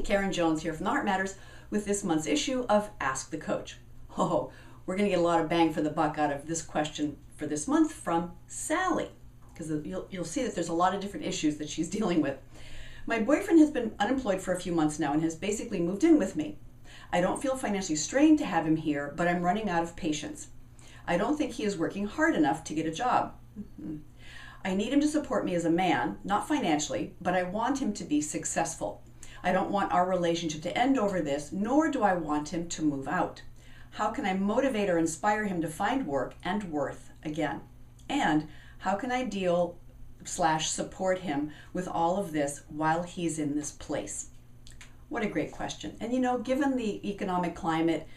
Karen Jones here from The Heart Matters with this month's issue of Ask the Coach. Oh, we're going to get a lot of bang for the buck out of this question for this month from Sally, because you'll see that there's a lot of different issues that she's dealing with. My boyfriend has been unemployed for a few months now and has basically moved in with me. I don't feel financially strained to have him here, but I'm running out of patience. I don't think he is working hard enough to get a job. I need him to support me as a man, not financially, but I want him to be successful. I don't want our relationship to end over this, nor do I want him to move out. How can I motivate or inspire him to find work and worth again? And how can I deal/support him with all of this while he's in this place? What a great question. And given the economic climate,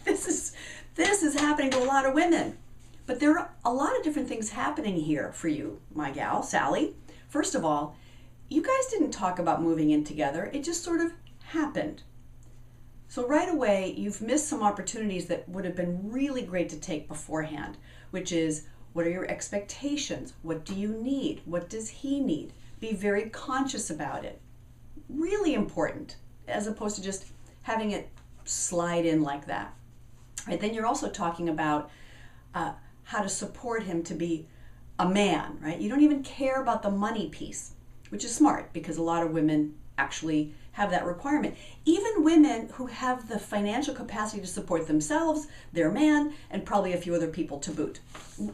this is happening to a lot of women. But there are a lot of different things happening here for you, my gal, Sally. First of all, you guys didn't talk about moving in together. It just sort of happened. So right away, you've missed some opportunities that would have been really great to take beforehand, which is, what are your expectations? What do you need? What does he need? Be very conscious about it. Really important, as opposed to just having it slide in like that. Right? Then you're also talking about how to support him to be a man, right? You don't even care about the money piece, which is smart because a lot of women actually have that requirement. Even women who have the financial capacity to support themselves, their man, and probably a few other people to boot.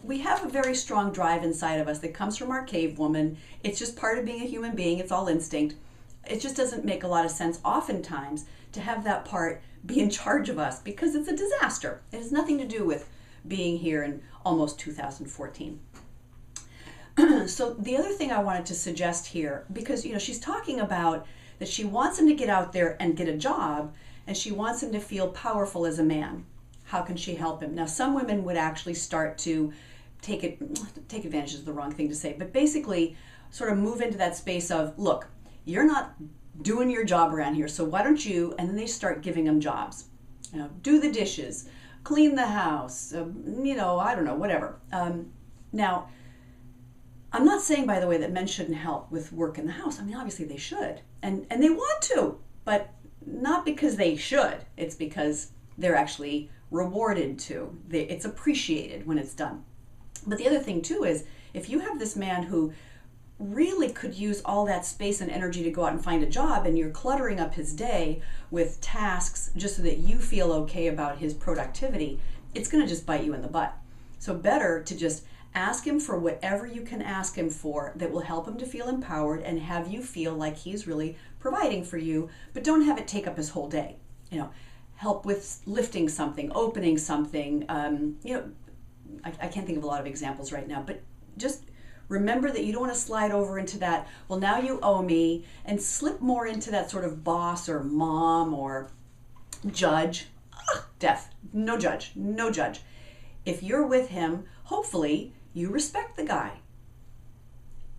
We have a very strong drive inside of us that comes from our cave woman. It's just part of being a human being. It's all instinct. It just doesn't make a lot of sense oftentimes to have that part be in charge of us because it's a disaster. It has nothing to do with being here in almost 2014. So the other thing I wanted to suggest here, because she's talking about that she wants him to get out there and get a job, and she wants him to feel powerful as a man. How can she help him? Now, some women would actually start to take advantage is the wrong thing to say, but basically sort of move into that space of, look, you're not doing your job around here, so why don't you, and then they start giving them jobs. Do the dishes, clean the house, I don't know, whatever. Now, I'm not saying, by the way, that men shouldn't help with work in the house. I mean, obviously they should, and they want to, but not because they should. It's because they're actually rewarded to. It's appreciated when it's done. But the other thing, too, is if you have this man who really could use all that space and energy to go out and find a job, and you're cluttering up his day with tasks just so that you feel okay about his productivity, it's going to just bite you in the butt. So better to just ask him for whatever you can ask him for that will help him to feel empowered and have you feel like he's really providing for you, but don't have it take up his whole day. Help with lifting something, opening something. I can't think of a lot of examples right now, but just remember that you don't want to slide over into that, well, now you owe me, and slip more into that sort of boss or mom or judge. Death. No judge. No judge. If you're with him, hopefully you respect the guy.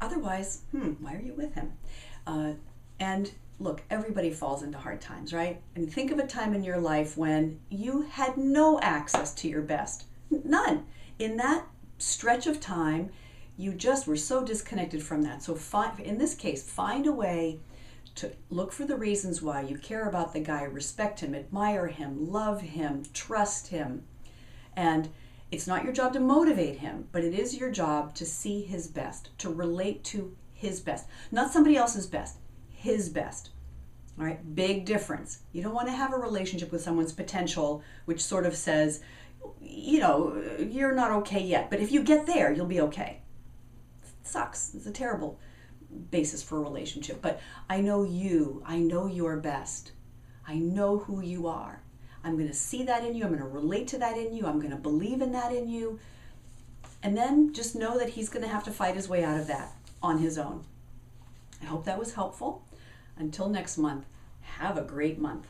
Otherwise, why are you with him? And look, everybody falls into hard times, right? And think of a time in your life when you had no access to your best. None. In that stretch of time, you just were so disconnected from that. So in this case, find a way to look for the reasons why you care about the guy, respect him, admire him, love him, trust him. And it's not your job to motivate him, but it is your job to see his best, to relate to his best. Not somebody else's best, his best. All right, big difference. You don't want to have a relationship with someone's potential, which sort of says, you're not okay yet, but if you get there, you'll be okay. Sucks. It's a terrible basis for a relationship. But I know you. I know your best. I know who you are. I'm going to see that in you. I'm going to relate to that in you. I'm going to believe in that in you. And then just know that he's going to have to fight his way out of that on his own. I hope that was helpful. Until next month, have a great month.